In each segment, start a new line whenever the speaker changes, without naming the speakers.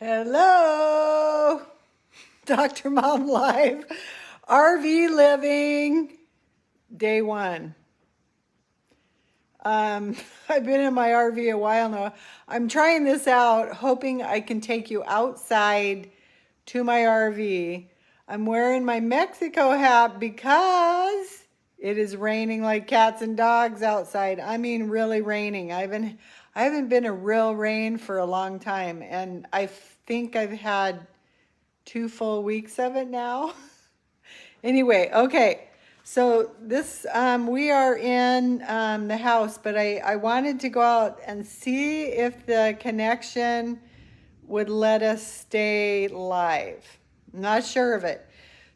Hello, Dr. Mom Live, RV living, day one. I've been in my RV a while now. I'm trying this out, hoping I can take you outside to my RV. I'm wearing my Mexico hat because it is raining like cats and dogs outside. I mean, really raining. I haven't been a real rain for a long time, and I think I've had 2 full weeks of it now. Anyway, okay. So this, we are in the house, but I wanted to go out and see if the connection would let us stay live. I'm not sure of it.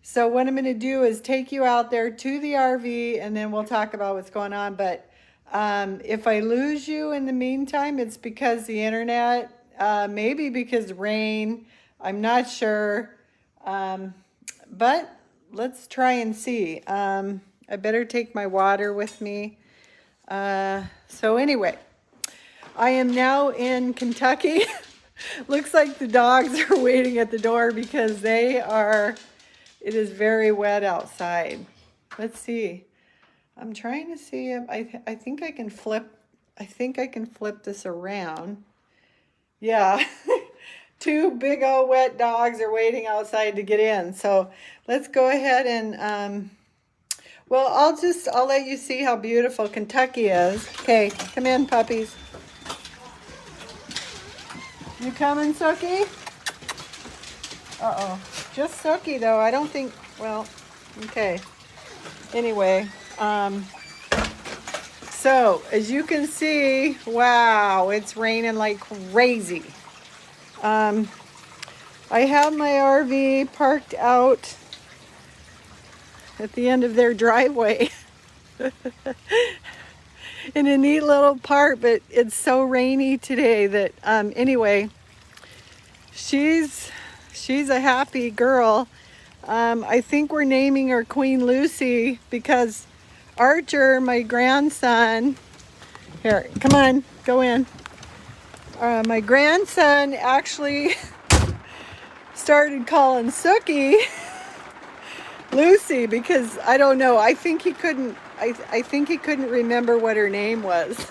So what I'm going to do is take you out there to the RV, and then we'll talk about what's going on. But if I lose you in the meantime, it's because the internet, maybe because rain. I'm not sure. But let's try and see. I better take my water with me. So anyway, I am now in Kentucky. Looks like the dogs are waiting at the door because it is very wet outside. Let's see. I'm trying to see if I think I can flip this around. Yeah. 2 big old wet dogs are waiting outside to get in. So let's go ahead and, well, I'll let you see how beautiful Kentucky is. Okay, come in, puppies. You coming, Sookie? Uh-oh. Just Sookie, though. I don't think, well, okay. Anyway, so as you can see, wow, it's raining like crazy. I have my RV parked out at the end of their driveway in a neat little part, but it's so rainy today that anyway, she's a happy girl. I think we're naming her Queen Lucy because Archer, my grandson, here, come on, go in. My grandson actually started calling Sookie Lucy because I don't know. I think he couldn't remember what her name was.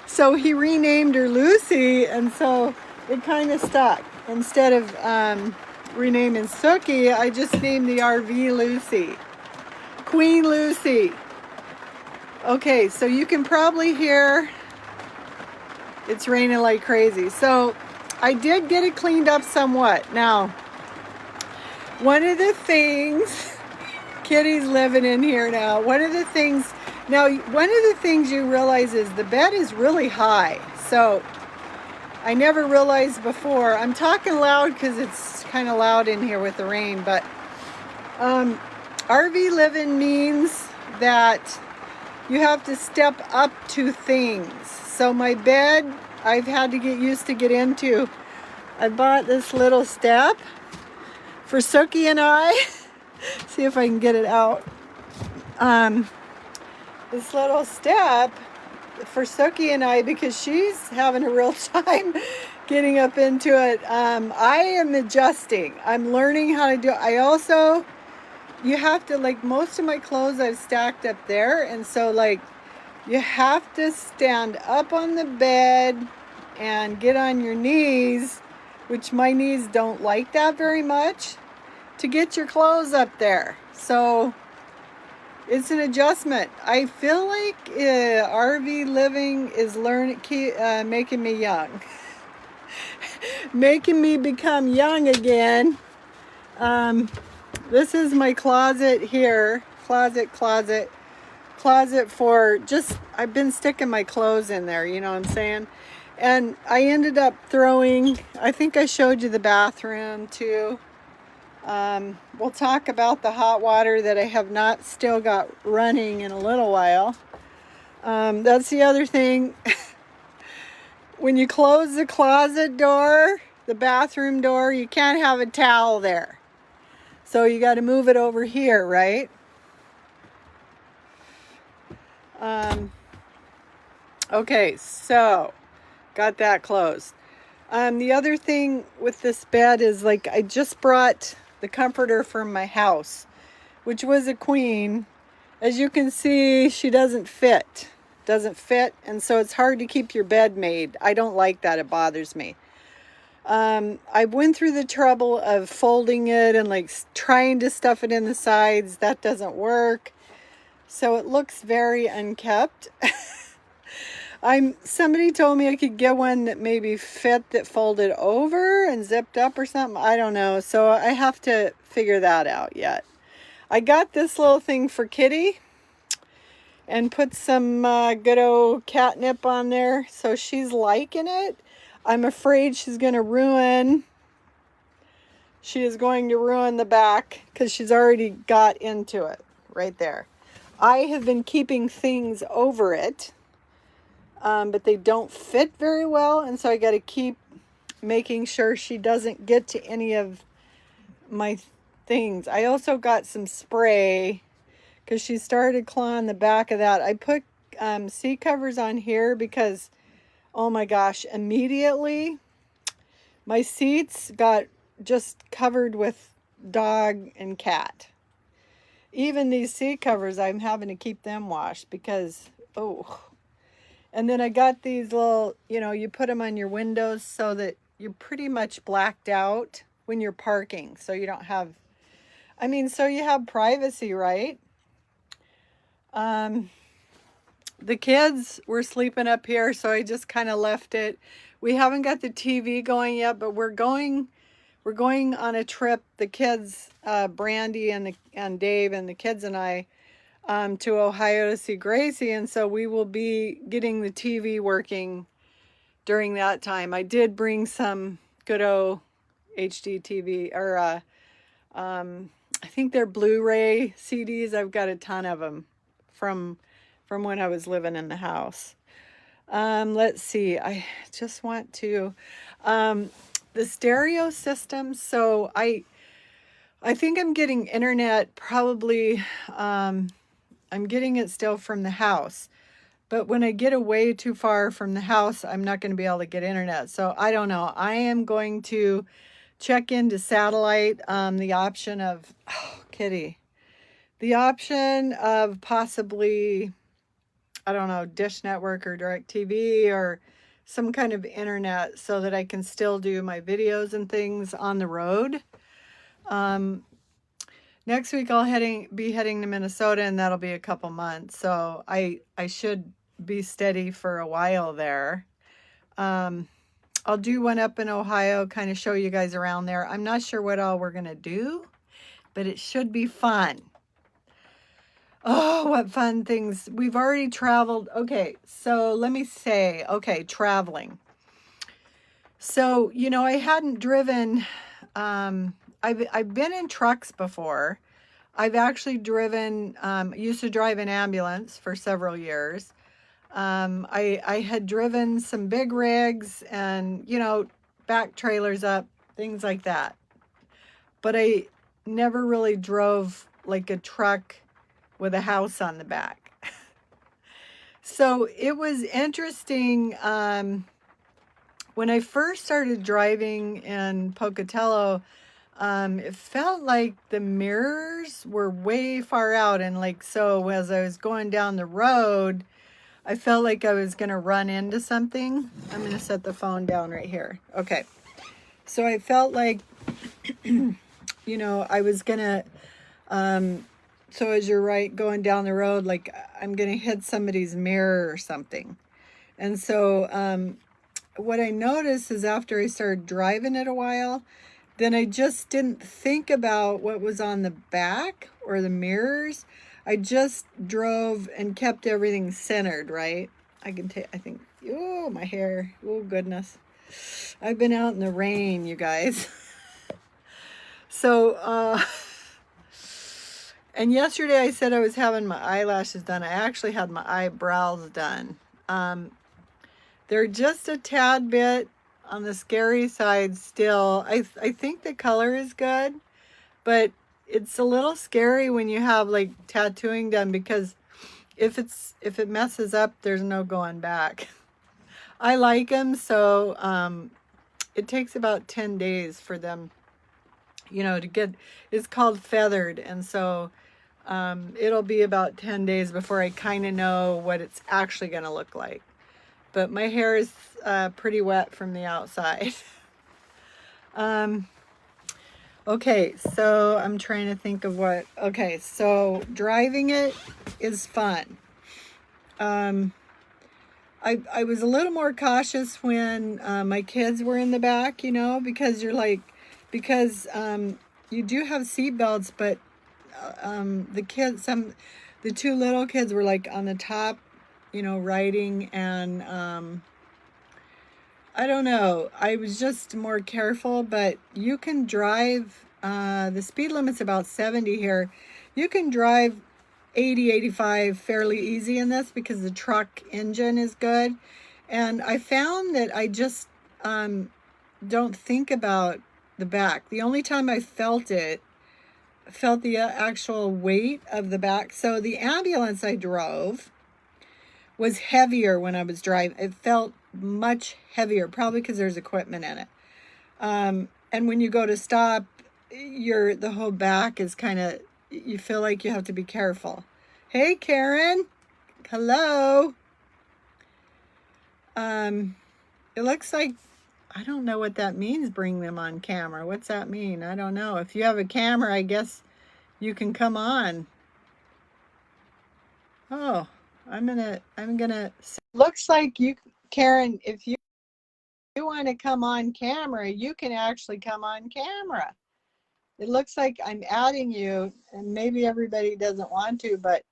So he renamed her Lucy, and so it kind of stuck. Instead of renaming Sookie, I just named the RV Lucy. Queen Lucy. Okay, so you can probably hear it's raining like crazy. So I did get it cleaned up somewhat. Now, one of the things, Kitty's living in here now. One of the things you realize is the bed is really high. So I never realized before. I'm talking loud because it's kind of loud in here with the rain. But RV living means that you have to step up to things. So my bed, I've had to get used to get into. I bought this little step for Sookie and I. See if I can get it out. This little step for Sookie and I because she's having a real time getting up into it. I am adjusting. I'm learning how to do it. You have to, like, most of my clothes I've stacked up there, and so, like, you have to stand up on the bed and get on your knees, which my knees don't like that very much, to get your clothes up there. So it's an adjustment. I feel like RV living is making me young. Making me become young again. This is my closet here. Closet for just, I've been sticking my clothes in there, you know what I'm saying? And I ended up throwing, I think I showed you the bathroom too. We'll talk about the hot water that I have not still got running in a little while. That's the other thing. When you close the closet door, the bathroom door, you can't have a towel there. So you got to move it over here, right? Okay, so got that closed. The other thing with this bed is like I just brought the comforter from my house, which was a queen. As you can see, she doesn't fit. Doesn't fit, and so it's hard to keep your bed made. I don't like that. It bothers me. I went through the trouble of folding it and like trying to stuff it in the sides. That doesn't work. So it looks very unkept. Somebody told me I could get one that maybe fit, that folded over and zipped up or something. I don't know. So I have to figure that out yet. I got this little thing for Kitty and put some good old catnip on there. So she's liking it. I'm afraid she is going to ruin the back because she's already got into it right there. I have been keeping things over it, but they don't fit very well, and so I got to keep making sure she doesn't get to any of my things. I also got some spray because she started clawing the back of that. I put seat covers on here because, oh my gosh, immediately my seats got just covered with dog and cat. Even these seat covers, I'm having to keep them washed because, oh. And then I got these little, you put them on your windows so that you're pretty much blacked out when you're parking. So you don't have, so you have privacy, right? The kids were sleeping up here, so I just kind of left it. We haven't got the TV going yet, but we're going on a trip. The kids, Brandy and Dave and the kids and I, to Ohio to see Gracie, and so we will be getting the TV working during that time. I did bring some good old HD TV, or I think they're Blu-ray CDs. I've got a ton of them from when I was living in the house. Let's see. I just want to the stereo system. So I think I'm getting internet probably. I'm getting it still from the house, but when I get away too far from the house, I'm not going to be able to get internet. So I don't know. I am going to check into satellite. The option of Kitty, the option of possibly, I don't know, Dish Network or DirecTV or some kind of internet so that I can still do my videos and things on the road. Next week I'll be heading to Minnesota, and that'll be a couple months. So I should be steady for a while there. I'll do one up in Ohio, kind of show you guys around there. I'm not sure what all we're going to do, but it should be fun. Oh, what fun things. We've already traveled. Okay, so let me say, traveling. So, I hadn't driven, I've been in trucks before. I've actually driven, used to drive an ambulance for several years. I had driven some big rigs and, back trailers up, things like that. But I never really drove like a truck with a house on the back. So it was interesting. When I first started driving in Pocatello, it felt like the mirrors were way far out. And so as I was going down the road, I felt like I was going to run into something. I'm going to set the phone down right here. Okay. So I felt like, I was going to, so as you're going down the road, like I'm going to hit somebody's mirror or something. And so what I noticed is after I started driving it a while, then I just didn't think about what was on the back or the mirrors. I just drove and kept everything centered, right? I think, oh, my hair. Oh, goodness. I've been out in the rain, you guys. So, and yesterday I said I was having my eyelashes done. I actually had my eyebrows done. They're just a tad bit on the scary side still. I think the color is good, but it's a little scary when you have tattooing done, because if it messes up, there's no going back. I like them, so it takes about 10 days for them, to get, it's called feathered. And so it'll be about 10 days before I kind of know what it's actually going to look like. But my hair is pretty wet from the outside. Okay, so I'm trying to think of okay, so driving it is fun. I was a little more cautious when my kids were in the back, because you do have seat belts, but the two little kids were like on the top, riding, and I don't know. I was just more careful, but you can drive, the speed limit's about 70 here. You can drive 80, 85 fairly easy in this because the truck engine is good. And I found that I just don't think about the back. The only time I felt the actual weight of the back. So the ambulance I drove was heavier when I was driving. It felt much heavier, probably because there's equipment in it. And when you go to stop, the whole back is kind of, you feel like you have to be careful. Hey, Karen. Hello. It looks like, I don't know what that means, bring them on camera. What's that mean? I don't know. If you have a camera, I guess you can come on. Oh, I'm gonna, looks like you, Karen, if you want to come on camera, you can actually come on camera. It looks like I'm adding you, and maybe everybody doesn't want to, but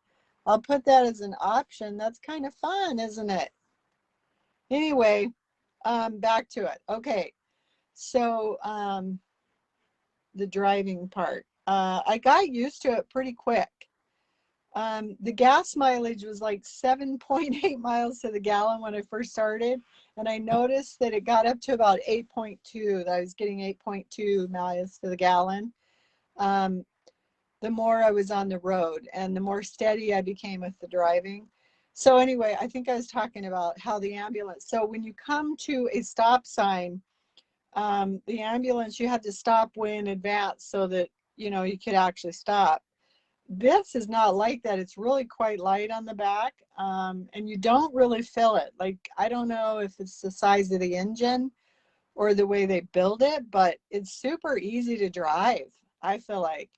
I'll put that as an option. That's kind of fun, isn't it? Anyway, back to it. Okay, so the driving part. I got used to it pretty quick. The gas mileage was like 7.8 miles to the gallon when I first started, and I noticed that it got up to about 8.2, that I was getting 8.2 miles to the gallon. The more I was on the road and the more steady I became with the driving. So anyway, I think I was talking about how the ambulance, so when you come to a stop sign, the ambulance, you had to stop way in advance so that, you could actually stop. This is not like that. It's really quite light on the back, and you don't really feel it. Like, I don't know if it's the size of the engine or the way they build it, but it's super easy to drive, I feel like.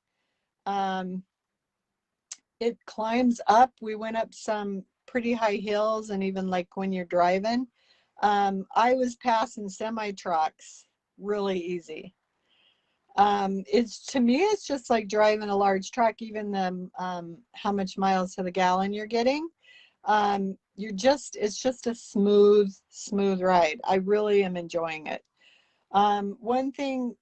It climbs up. We went up some pretty high hills, and even like when you're driving, I was passing semi trucks really easy. It's, to me, it's just like driving a large truck. Even the how much miles to the gallon you're getting, it's just a smooth ride. I really am enjoying it. One thing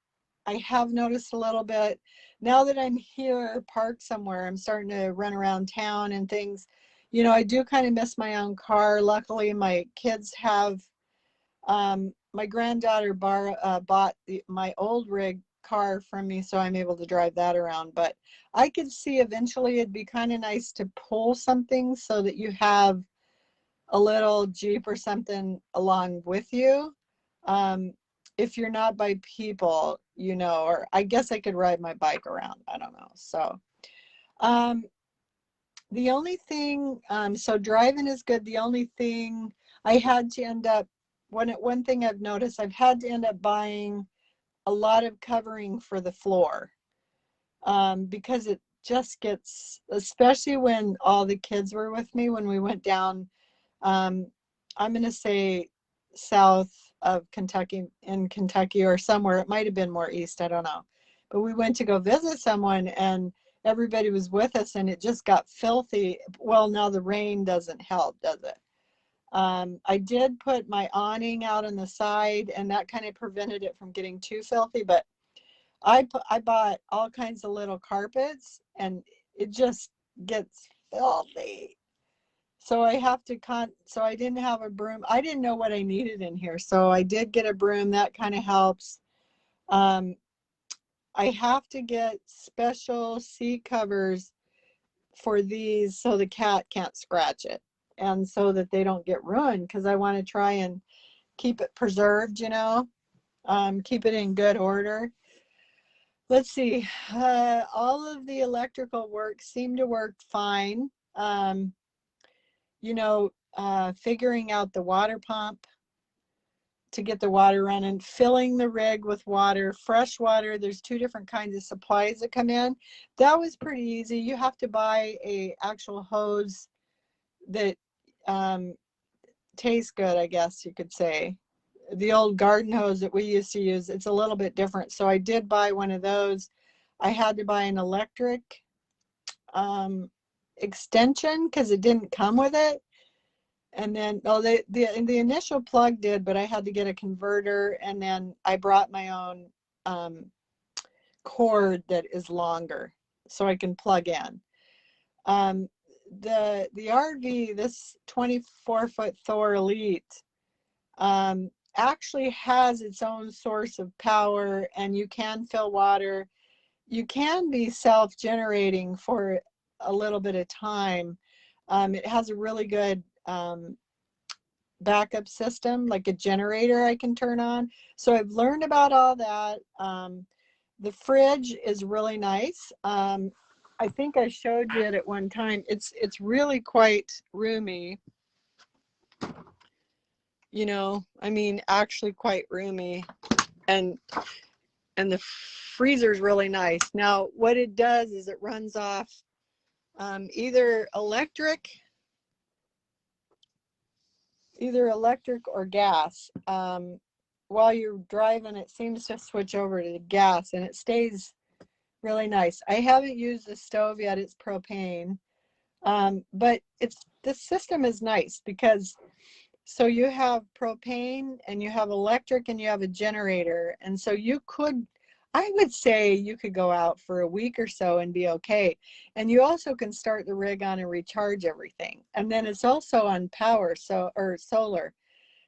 I have noticed a little bit now that I'm here parked somewhere, I'm starting to run around town and things. I do kind of miss my own car. Luckily, my kids have, my granddaughter bought my old rig car from me, so I'm able to drive that around. But I could see eventually it'd be kind of nice to pull something so that you have a little Jeep or something along with you. If you're not by people, or I guess I could ride my bike around. I don't know. So the only thing, so driving is good. The only thing I had to end up, one thing I've noticed, I've had to end up buying a lot of covering for the floor, because it just gets, especially when all the kids were with me, when we went down, I'm going to say south of Kentucky, in Kentucky or somewhere. It might have been more east, I don't know. But we went to go visit someone, and everybody was with us, and it just got filthy. Well, now the rain doesn't help, does it? I did put my awning out on the side, and that kind of prevented it from getting too filthy. But I bought all kinds of little carpets, and it just gets filthy. So I have to so I didn't have a broom. I didn't know what I needed in here, so I did get a broom. That kind of helps. I have to get special seat covers for these so the cat can't scratch it, and so that they don't get ruined, because I want to try and keep it preserved. keep it in good order. Let's see. All of the electrical work seemed to work fine. You know, figuring out the water pump to get the water running, filling the rig with water, fresh water. There's two different kinds of supplies that come in. That was pretty easy. You have to buy a actual hose that tastes good, I guess you could say. The old garden hose that we used to use, it's a little bit different. So I did buy one of those. I had to buy an electric extension because it didn't come with it. And then, oh, the initial plug did, but I had to get a converter, and then I brought my own cord that is longer so I can plug in. The RV, this 24-foot Thor Elite, actually has its own source of power, and you can fill water. You can be self-generating for a little bit of time. It has a really good backup system, like a generator I can turn on. So I've learned about all that. The fridge is really nice. I think I showed you it at one time. It's really quite roomy. You know, I mean, actually quite roomy, and the freezer is really nice. Now, what it does is it runs off either electric or gas. While you're driving, it seems to switch over to gas, and it stays really nice. I haven't used the stove yet. It's propane, but the system is nice because so you have propane and you have electric and you have a generator, and so I would say you could go out for a week or so and be okay. And you also can start the rig on and recharge everything. And then it's also on power, or solar.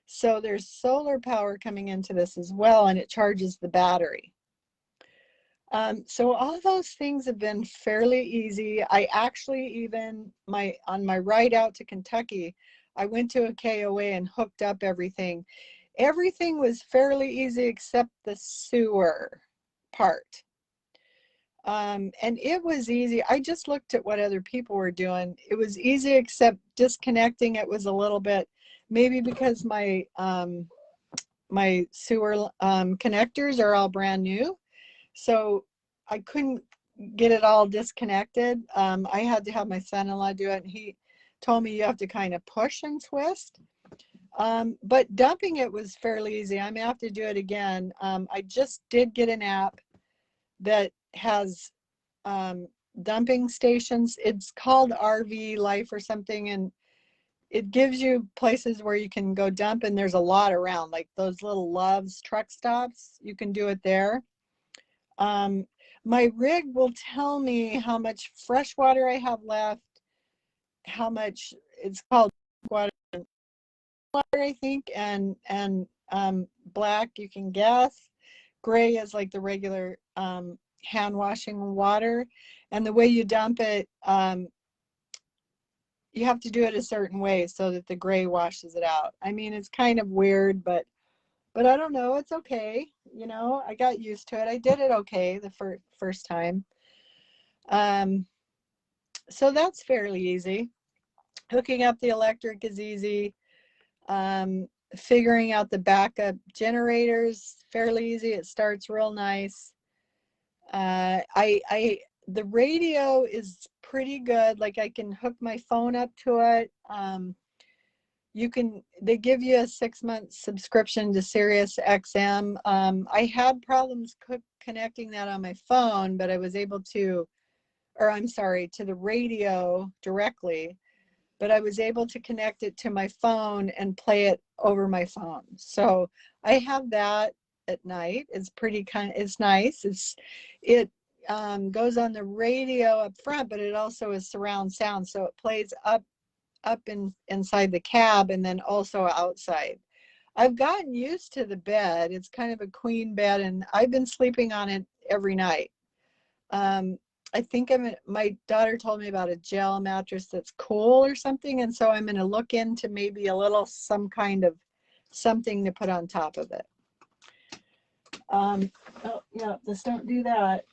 So there's solar power coming into this as well, and it charges the battery. So all those things have been fairly easy. I actually even on my ride out to Kentucky, I went to a KOA and hooked up everything. Everything was fairly easy except the sewer part. And it was easy. I just looked at what other people were doing. It was easy except disconnecting it was a little bit, maybe because my sewer connectors are all brand new. So I couldn't get it all disconnected. I had to have my son-in-law do it, and he told me you have to kind of push and twist. But dumping it was fairly easy. I may have to do it again. I just did get an app that has dumping stations. It's called RV Life or something, and it gives you places where you can go dump, and there's a lot around, like those little Love's truck stops. You can do it there. My rig will tell me how much fresh water I have left, how much it's called water, I think, and black you can guess. Gray is like the regular hand washing water, and the way you dump it, you have to do it a certain way so that the gray washes it out. I mean, it's kind of weird, but I don't know. It's okay. You know, I got used to it. I did it okay the first time. So that's fairly easy. Hooking up the electric is easy. Figuring out the backup generators fairly easy. It starts real nice. The radio is pretty good. Like I can hook my phone up to it. They give you a 6-month subscription to Sirius XM. I had problems connecting that on my phone, but I was able to, or I'm sorry, to the radio directly, but I was able to connect it to my phone and play it over my phone. So I have that at night. It's it's nice. It goes on the radio up front, but it also is surround sound. So it plays up inside the cab and then also outside. I've gotten used to the bed. It's kind of a queen bed, and I've been sleeping on it every night. I think my daughter told me about a gel mattress that's cool or something, and so I'm going to look into maybe some kind of something to put on top of it. Oh, yeah, let's don't do that.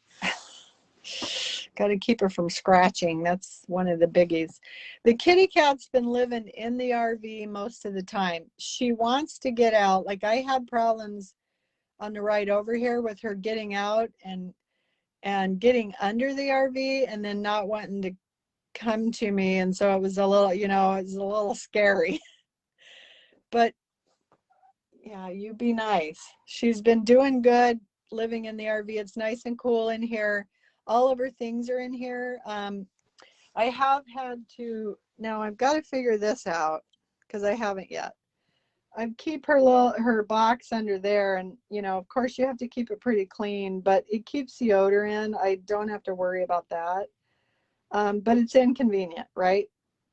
Got to keep her from scratching. That's one of the biggies. The kitty cat's been living in the RV most of the time. She wants to get out. Like I had problems on the ride over here with her getting out and getting under the RV and then not wanting to come to me. And so it was a little, it was a little scary. But yeah, you be nice. She's been doing good living in the RV. It's nice and cool in here. All of her things are in here. I have had to, now I've got to figure this out because I haven't yet. I keep her box under there, and of course you have to keep it pretty clean, but it keeps the odor in. I don't have to worry about that. But it's inconvenient, right?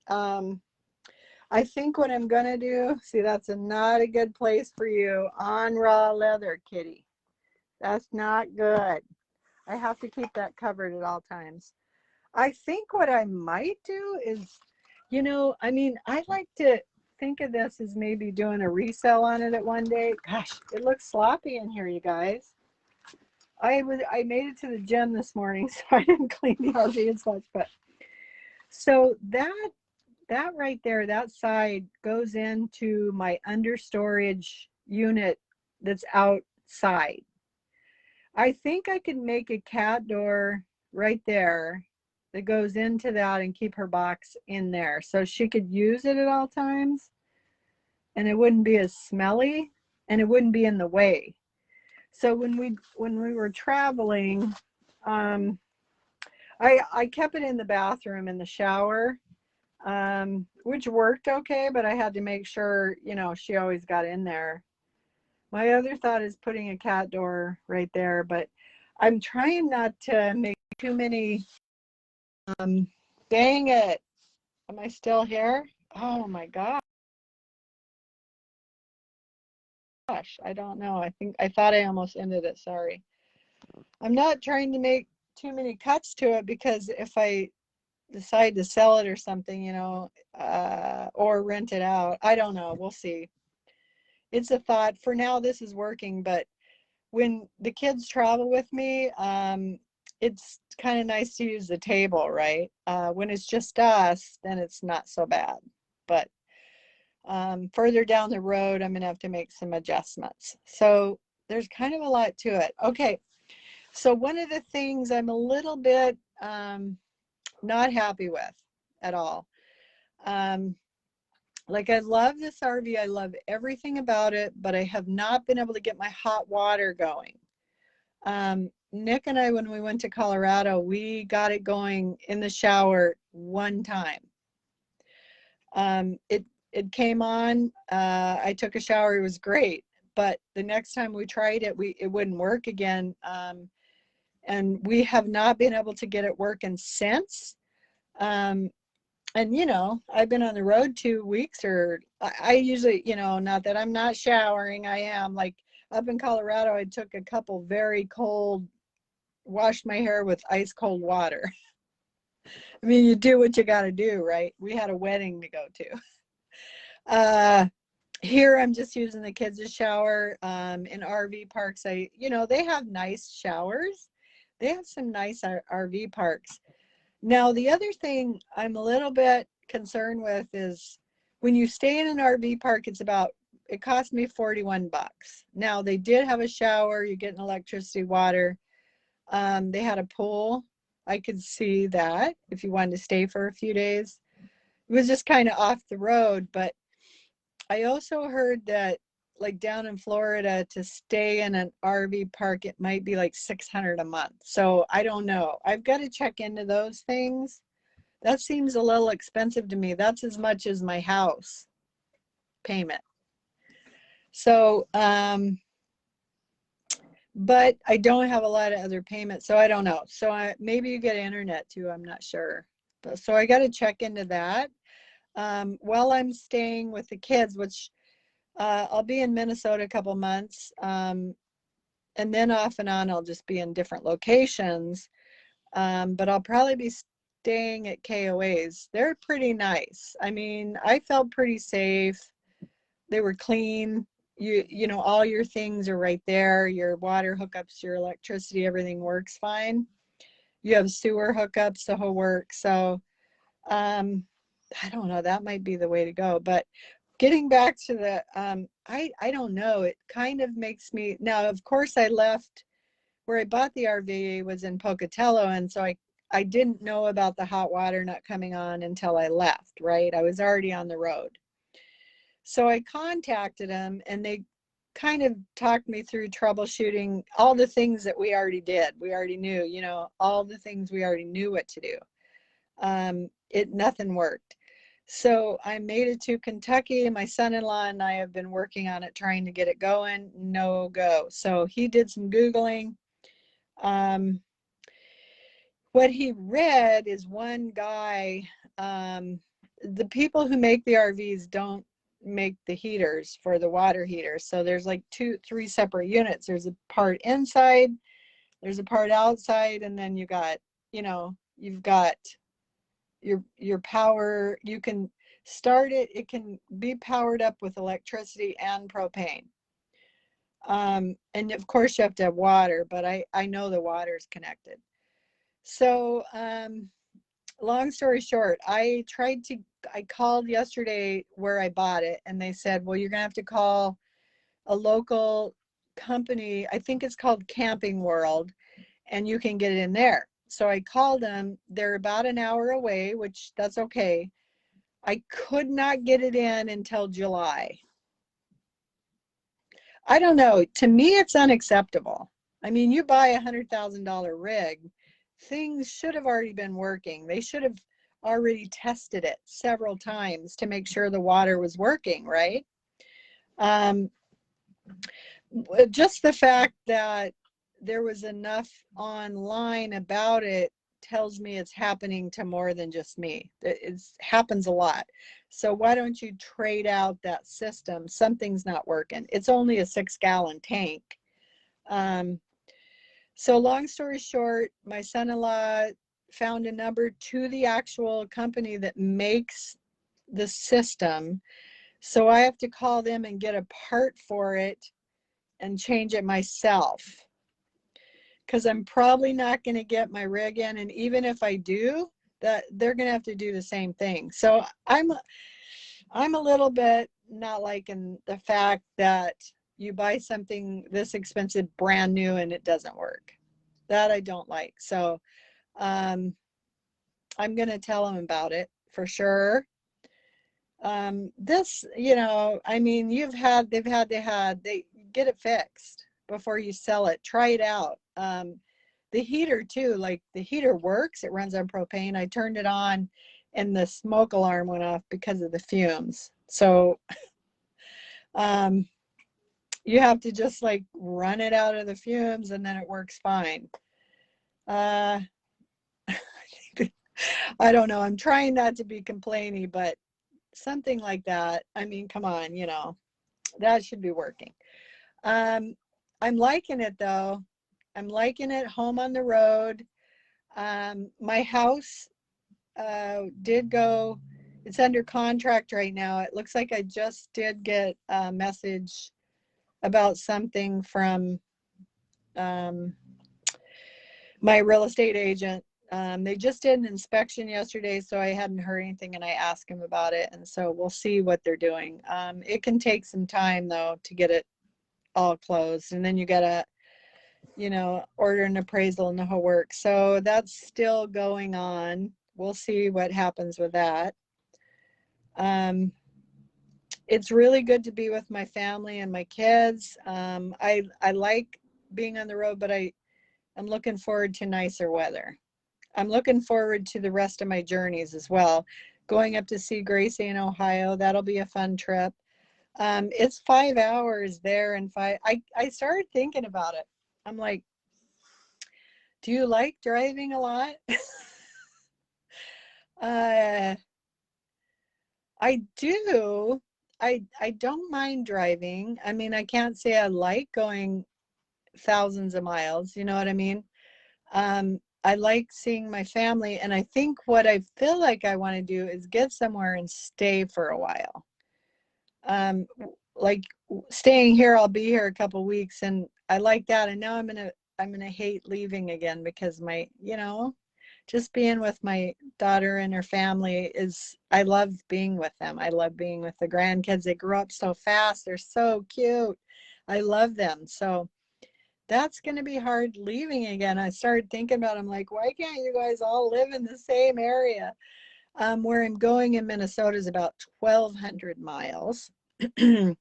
I think what I'm gonna do, see, that's not a good place for you on raw leather, kitty. That's not good. I have to keep that covered at all times. I think what I might do is, I like to think of this as maybe doing a resale on it at one day. Gosh, it looks sloppy in here, you guys. I made it to the gym this morning, so I didn't clean the RV as much, but so that right there, that side goes into my understorage unit that's outside. I think I could make a cat door right there that goes into that and keep her box in there so she could use it at all times and it wouldn't be as smelly and it wouldn't be in the way. So when we were traveling, I kept it in the bathroom in the shower, which worked okay, but I had to make sure, she always got in there. My other thought is putting a cat door right there, but I'm trying not to make too many. Dang it. Am I still here? Oh my gosh. I don't know. I thought I almost ended it. Sorry. I'm not trying to make too many cuts to it because if I decide to sell it or something, or rent it out, I don't know. We'll see. It's a thought. For now, this is working, but when the kids travel with me, it's kind of nice to use the table, right? When it's just us, then it's not so bad. But further down the road, I'm going to have to make some adjustments. So there's kind of a lot to it. Okay, so one of the things I'm a little bit not happy with at all. Like I love this RV. I love everything about it, but I have not been able to get my hot water going. Nick and I, when we went to Colorado, we got it going in the shower one time. It came on. I took a shower. It was great. But the next time we tried it, it wouldn't work again. And we have not been able to get it working since. And I've been on the road 2 weeks, or I usually, not that I'm not showering. I am. Like up in Colorado, I took a couple very cold, washed my hair with ice cold water. I mean, you do what you got to do, right? We had a wedding to go to. Here I'm just using the kids' shower. In RV parks, they have nice showers. They have some nice RV parks. Now, the other thing I'm a little bit concerned with is when you stay in an RV park, it cost me $41. Now, they did have a shower, you get an electricity, water. They had a pool. I could see that if you wanted to stay for a few days. It was just kind of off the road, but I also heard that like down in Florida to stay in an RV park, it might be like $600 a month. So I don't know. I've got to check into those things. That seems a little expensive to me. That's as much as my house payment. So, but I don't have a lot of other payments, so I don't know. So maybe you get internet too. I'm not sure. So I got to check into that. While I'm staying with the kids, which I'll be in Minnesota a couple months, and then off and on I'll just be in different locations, but I'll probably be staying at KOAs. They're pretty nice. I mean, I felt pretty safe. They were clean. you know, all your things are right there, your water hookups, your electricity, everything works fine. You have sewer hookups, the whole work. So I don't know, that might be the way to go. But getting back to the I don't know, it kind of makes me, now of course I left where I bought the RV was in Pocatello, and so I didn't know about the hot water not coming on until I left, right? I was already on the road. So I contacted them, and they kind of talked me through troubleshooting all the things that we already did. We already knew, you know, all the things we already knew what to do. Nothing worked. So I made it to Kentucky. My son-in-law and I have been working on it, trying to get it going. No go. So he did some Googling. Um, what he read is one guy, the people who make the RVs don't make the heaters for the water heaters. So there's like three separate units. There's a part inside, there's a part outside, and then you got, you know, you've got your power. You can start it, it can be powered up with electricity and propane. And of course you have to have water, but I know the water is connected. So long story short, I called yesterday where I bought it, and they said, well, you're gonna have to call a local company. I think it's called Camping World, and you can get it in there. So I called them. They're about an hour away, which that's okay. I could not get it in until July. I don't know. To me, it's unacceptable. I mean, you buy $100,000 rig, things should have already been working. They should have already tested it several times to make sure the water was working, right? Um, just the fact that there was enough online about it tells me it's happening to more than just me. It happens a lot. So why don't you trade out that system? Something's not working. It's only a 6-gallon tank. Um, so long story short, my son-in-law found a number to the actual company that makes the system. So I have to call them and get a part for it and change it myself, because I'm probably not going to get my rig in, and even if I do, that they're going to have to do the same thing. So I'm a little bit not liking the fact that you buy something this expensive brand new and it doesn't work. That I don't like. So I'm going to tell them about it for sure. This, you know, I mean, they get it fixed before you sell it. Try it out. The heater too, like the heater works, it runs on propane. I turned it on and the smoke alarm went off because of the fumes. So um, you have to just like run it out of the fumes and then it works fine. Uh, I don't know. I'm trying not to be complainy, but something like that. I mean, come on, you know, that should be working. Um, I'm liking it though. I'm liking it home on the road. My house did go, it's under contract right now. It looks like I just did get a message about something from um, my real estate agent. They just did an inspection yesterday, so I hadn't heard anything, and I asked him about it, and so we'll see what they're doing. It can take some time though to get it all closed, and then you gotta, you know, order an appraisal and the whole work. So that's still going on. We'll see what happens with that. It's really good to be with my family and my kids. I like being on the road, but I'm looking forward to nicer weather. I'm looking forward to the rest of my journeys as well. Going up to see Gracie in Ohio, that'll be a fun trip. It's 5 hours there and I started thinking about it. I'm like, do you like driving a lot? uh, I do. I don't mind driving. I mean, I can't say I like going thousands of miles, you know what I mean? I like seeing my family, and I think what I feel like I want to do is get somewhere and stay for a while. Um, like staying here, I'll be here a couple weeks, and I like that. And now I'm gonna hate leaving again because my, just being with my daughter and her family is, I love being with them. I love being with the grandkids. They grew up so fast. They're so cute. I love them. So that's going to be hard leaving again. I started thinking about, I'm like, why can't you guys all live in the same area? Where I'm going in Minnesota is about 1,200 miles. I'm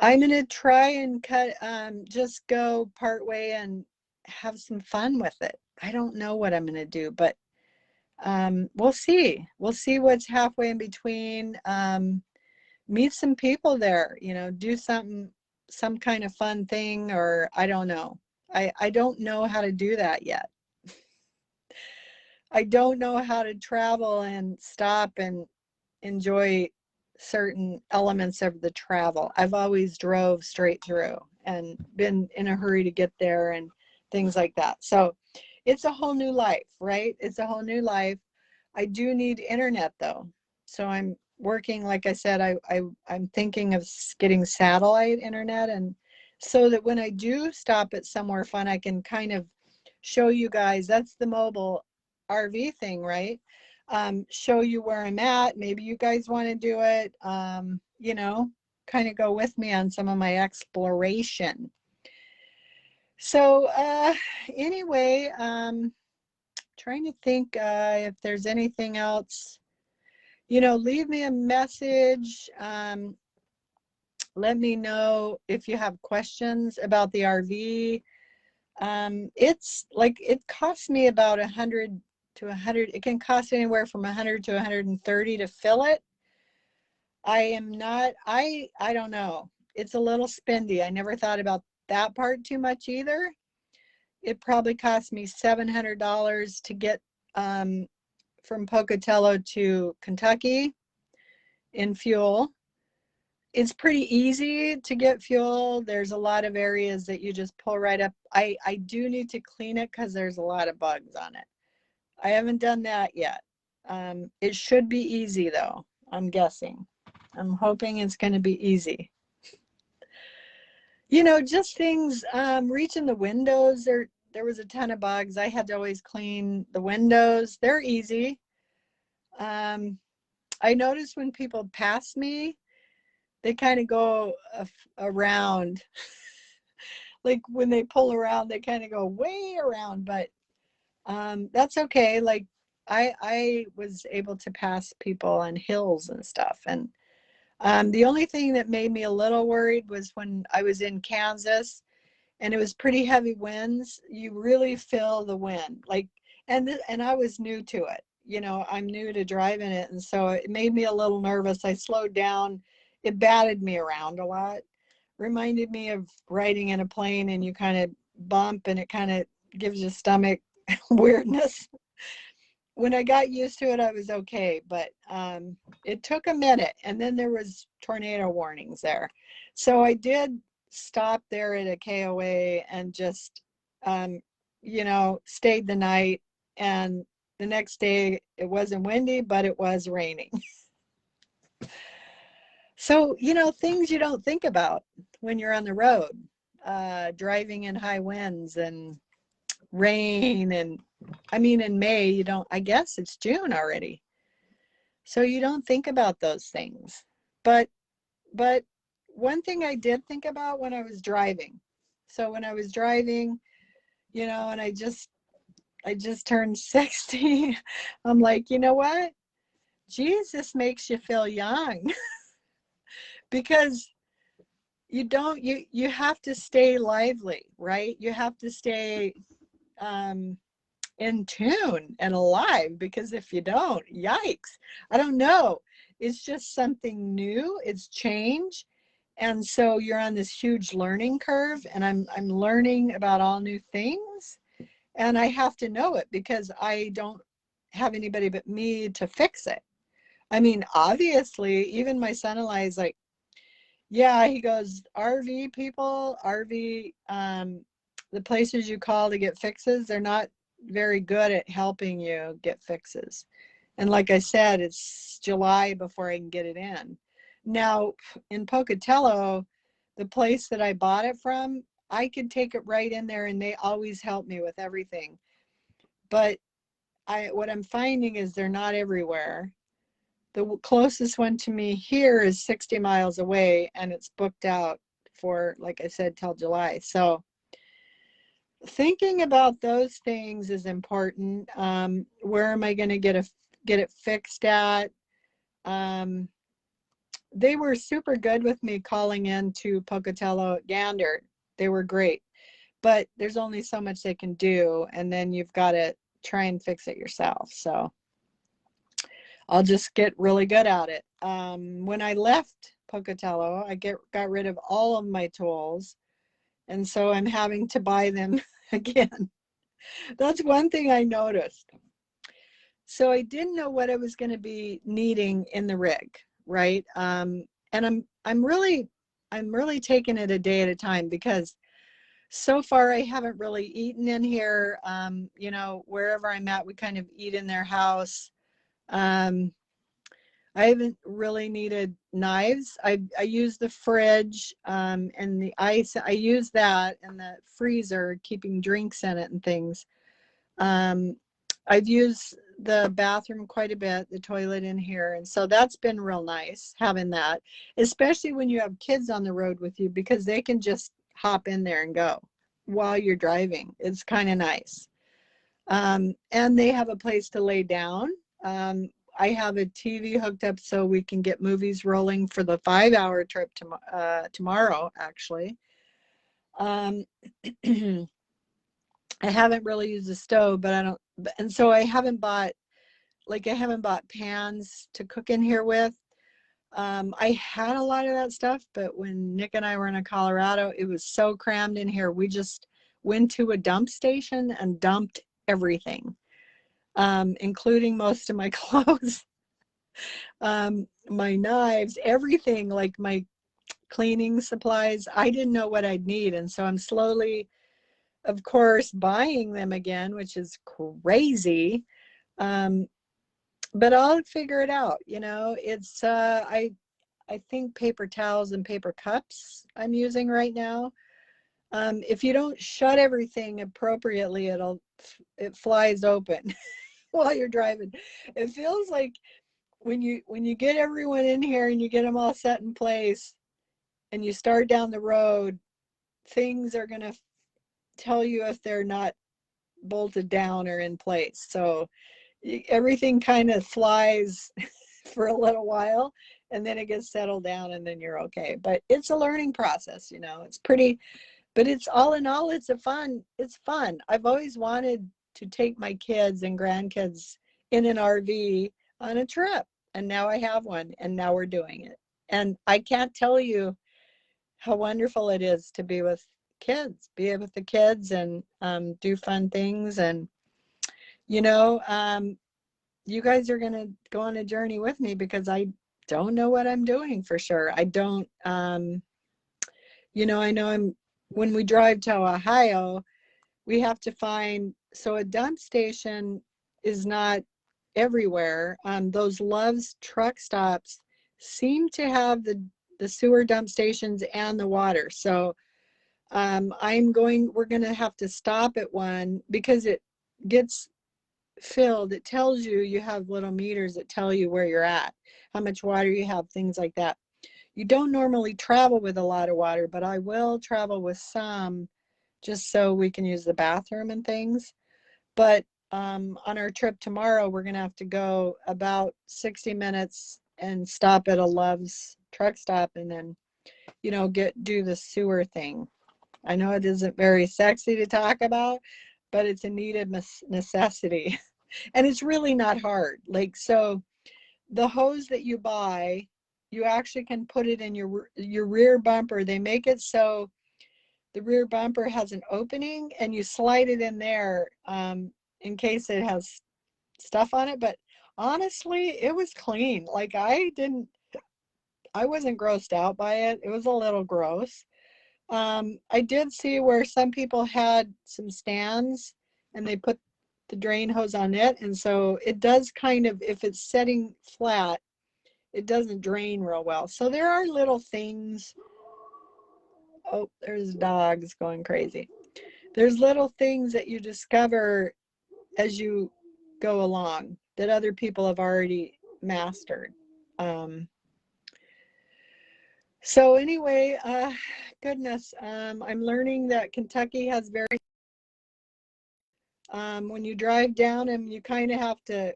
going to try and just go part way and have some fun with it. I don't know what I'm going to do, but we'll see. We'll see what's halfway in between. Meet some people there, do some kind of fun thing, or I don't know. I don't know how to do that yet. I don't know how to travel and stop and enjoy certain elements of the travel. I've always drove straight through and been in a hurry to get there and things like that. So it's a whole new life, right? It's a whole new life. I do need internet though. So I'm working, like I said, I'm thinking of getting satellite internet, and so that when I do stop at somewhere fun, I can kind of show you guys. That's the mobile RV thing, right? Show you where I'm at. Maybe you guys want to do it, kind of go with me on some of my exploration. So anyway, trying to think if there's anything else, leave me a message. Let me know if you have questions about the RV. It's like, it costs me about 100 to 100. It can cost anywhere from 100 to 130 to fill it. I don't know. It's a little spendy. I never thought about that part too much either. It probably cost me $700 to get from Pocatello to Kentucky in fuel. It's pretty easy to get fuel. There's a lot of areas that you just pull right up. I do need to clean it because there's a lot of bugs on it. I haven't done that yet. It should be easy though, I'm guessing. I'm hoping it's going to be easy. Just things, reaching the windows. There was a ton of bugs. I had to always clean the windows. They're easy. I noticed when people pass me, they kind of go around. Like when they pull around, they kind of go way around, but that's okay. Like I was able to pass people on hills and stuff. And the only thing that made me a little worried was when I was in Kansas and it was pretty heavy winds. You really feel the wind, like, and I was new to it. I'm new to driving it, and so it made me a little nervous. I slowed down. It batted me around a lot. Reminded me of riding in a plane, and you kind of bump, and it kind of gives you stomach weirdness. When I got used to it, I was okay, but it took a minute, and then there was tornado warnings there. So I did stop there at a KOA and just, stayed the night. And the next day, it wasn't windy, but it was raining. So, things you don't think about when you're on the road, driving in high winds and rain. And I mean, in May, you don't, I guess it's June already. So you don't think about those things. But one thing I did think about when I was driving. So when I was driving, and I just turned 60, I'm like, you know what? Jesus makes you feel young. Because you have to stay lively, right? You have to stay in tune and alive, because if you don't, yikes. I don't know. It's just something new. It's change. And so you're on this huge learning curve, and I'm learning about all new things, and I have to know it because I don't have anybody but me to fix it. I mean, obviously, even my son-in-law is like, yeah, he goes, RV people, RV, the places you call to get fixes, they're not very good at helping you get fixes. And like I said, it's July before I can get it in. Now, in Pocatello, the place that I bought it from, I could take it right in there and they always help me with everything. But what I'm finding is they're not everywhere. The closest one to me here is 60 miles away and it's booked out for, like I said, till July. So thinking about those things is important. Where am I going to get it fixed at? Um, they were super good with me calling in to Pocatello at Gander. They were great, but there's only so much they can do, and then you've got to try and fix it yourself. So I'll just get really good at it. When I left Pocatello, I got rid of all of my tools, and so I'm having to buy them again. That's one thing I noticed. So I didn't know what I was going to be needing in the rig, right? And I'm really taking it a day at a time because so far I haven't really eaten in here. Wherever I'm at, we kind of eat in their house. Um, I haven't really needed knives. I use the fridge and the ice. I use that and the freezer, keeping drinks in it and things. Um, I've used the bathroom quite a bit, the toilet in here, and so that's been real nice having that, especially when you have kids on the road with you because they can just hop in there and go while you're driving. It's kind of nice. And they have a place to lay down. Um, I have a TV hooked up so we can get movies rolling for the 5-hour trip tomorrow, actually. Um, I haven't really used the stove, but I don't, and so I haven't bought pans to cook in here with. I had a lot of that stuff, but when Nick and I were in Colorado, it was so crammed in here. We just went to a dump station and dumped everything, including most of my clothes, my knives, everything, like my cleaning supplies. I didn't know what I'd need. And so I'm slowly, of course, buying them again, which is crazy. Um, but I'll figure it out. It's I think paper towels and paper cups I'm using right now. If you don't shut everything appropriately, it flies open while you're driving. It feels like when you get everyone in here and you get them all set in place and you start down the road, things are going to tell you if they're not bolted down or in place. So everything kind of flies for a little while and then it gets settled down and then you're okay. But it's a learning process. It's pretty, but it's all in all, it's fun. I've always wanted to take my kids and grandkids in an RV on a trip, and now I have one, and now we're doing it. And I can't tell you how wonderful it is to be with the kids and do fun things. And, you know, um, you guys are going to go on a journey with me because I don't know what I'm doing for sure. I don't, I know when we drive to Ohio, we have to find, so a dump station is not everywhere. Those Love's truck stops seem to have the sewer dump stations and the water. So we're going to have to stop at one because it gets filled. It tells you have little meters that tell you where you're at, how much water you have, things like that. You don't normally travel with a lot of water, but I will travel with some just so we can use the bathroom and things. But on our trip tomorrow, we're going to have to go about 60 minutes and stop at a Love's truck stop and then, do the sewer thing. I know it isn't very sexy to talk about, but it's a needed necessity. And it's really not hard. Like, so the hose that you buy, you actually can put it in your rear bumper. They make it so the rear bumper has an opening and you slide it in there in case it has stuff on it. But honestly, it was clean. Like I wasn't grossed out by it. It was a little gross. I did see where some people had some stands and they put the drain hose on it. And so it does kind of, if it's setting flat, it doesn't drain real well. So there are little things. Oh, there's dogs going crazy. There's little things that you discover as you go along that other people have already mastered. Um, so anyway, goodness, I'm learning that Kentucky has very, when you drive down and you kind of have to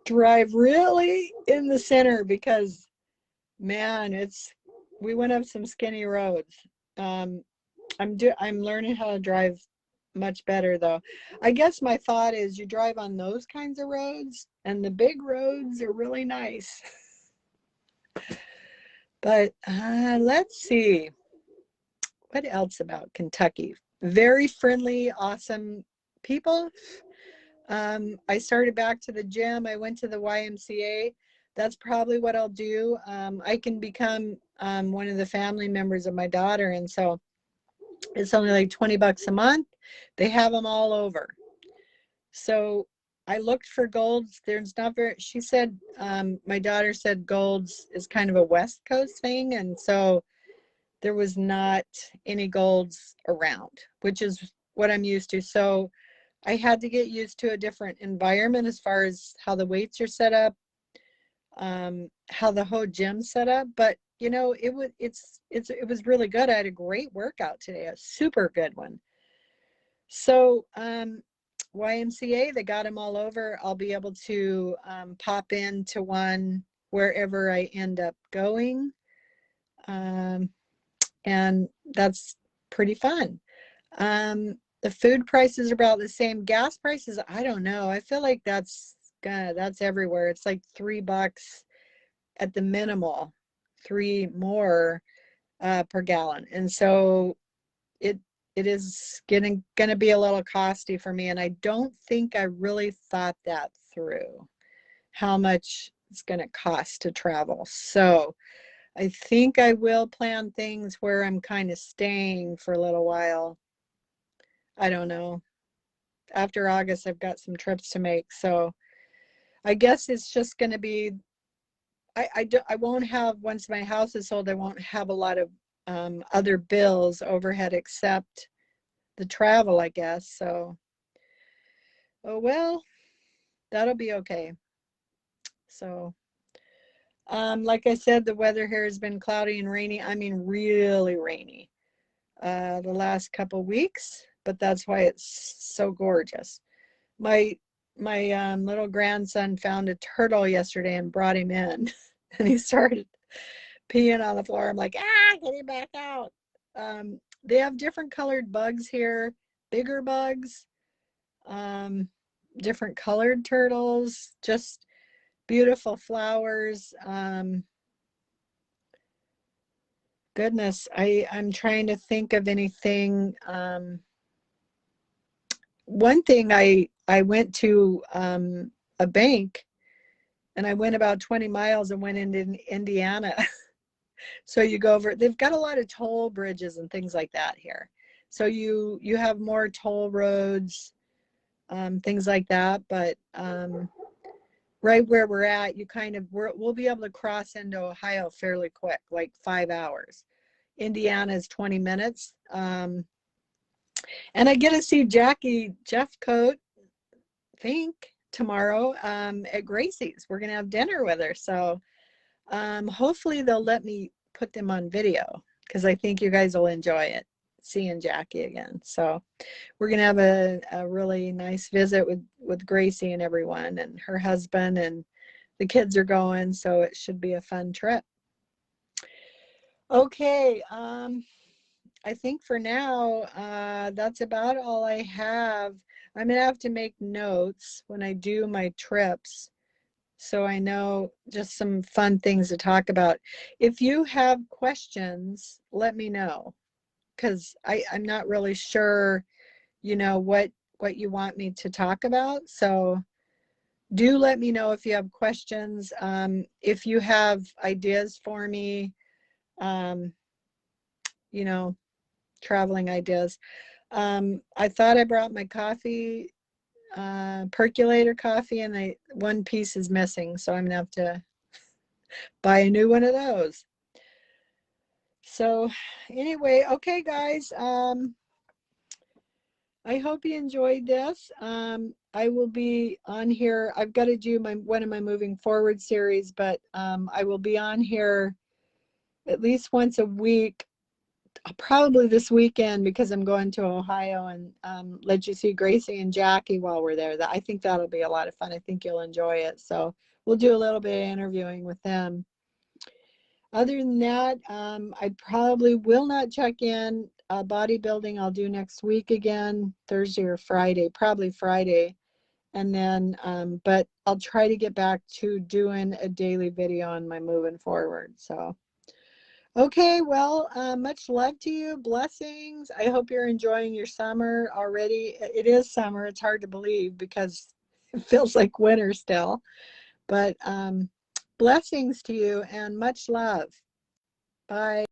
drive really in the center because, man, we went up some skinny roads. Um, I'm learning how to drive much better though. I guess my thought is you drive on those kinds of roads and the big roads are really nice. But let's see. What else about Kentucky? Very friendly, awesome people. I started back to the gym. I went to the YMCA. That's probably what I'll do. I can become one of the family members of my daughter. And so it's only like 20 bucks a month. They have them all over. So I looked for Golds. There's not very, she said, my daughter said Golds is kind of a West Coast thing. And so there was not any Golds around, which is what I'm used to. So I had to get used to a different environment as far as how the weights are set up, how the whole gym's set up. But you know, it was really good. I had a great workout today, a super good one. So YMCA, they got them all over. I'll be able to pop into one wherever I end up going. And that's pretty fun. The food prices are about the same. Gas prices, I don't know. I feel like that's everywhere. It's like $3 at the minimal, three more per gallon. And so it it is gonna be a little costly for me. And I don't think I really thought that through, how much it's gonna cost to travel. So I think I will plan things where I'm kind of staying for a little while. I don't know. After August, I've got some trips to make. So I guess it's just going to be, I won't have, once my house is sold, I won't have a lot of other bills overhead except the travel, I guess. So, oh well, that'll be okay. So, like I said, the weather here has been cloudy and rainy. I mean, really rainy the last couple weeks, but that's why it's so gorgeous. My little grandson found a turtle yesterday and brought him in, and he started peeing on the floor. I'm like, get him back out. They have different colored bugs here, bigger bugs, um, different colored turtles, just beautiful flowers. Goodness, I'm trying to think of anything. One thing I went to a bank, and I went about 20 miles and went into Indiana. So you go over, they've got a lot of toll bridges and things like that here. So you have more toll roads, things like that. But right where we're at, we'll be able to cross into Ohio fairly quick, like 5 hours. Indiana is 20 minutes. And I get to see Jeff Coat, think, tomorrow at Gracie's. We're going to have dinner with her. So hopefully they'll let me put them on video because I think you guys will enjoy it, seeing Jackie again. So we're going to have a really nice visit with Gracie and everyone and her husband, and the kids are going. So it should be a fun trip. Okay. I think for now, that's about all I have. I'm going to have to make notes when I do my trips, so I know just some fun things to talk about. If you have questions, let me know, because I'm not really sure, what you want me to talk about. So do let me know if you have questions. If you have ideas for me, um, you know, traveling ideas. I thought I brought my coffee percolator coffee, and one piece is missing, so I'm gonna have to buy a new one of those. So anyway, okay guys, I hope you enjoyed this. I will be on here. I've got to do one of my moving forward series, but I will be on here at least once a week, probably this weekend, because I'm going to Ohio, and let you see Gracie and Jackie while we're there. I think that'll be a lot of fun. I think you'll enjoy it. So we'll do a little bit of interviewing with them. Other than that, I probably will not check in. Bodybuilding I'll do next week again, Thursday or Friday, probably Friday. And then, but I'll try to get back to doing a daily video on my moving forward. So, okay, well, much love to you. Blessings. I hope you're enjoying your summer already. It is summer. It's hard to believe because it feels like winter still. But blessings to you and much love. Bye.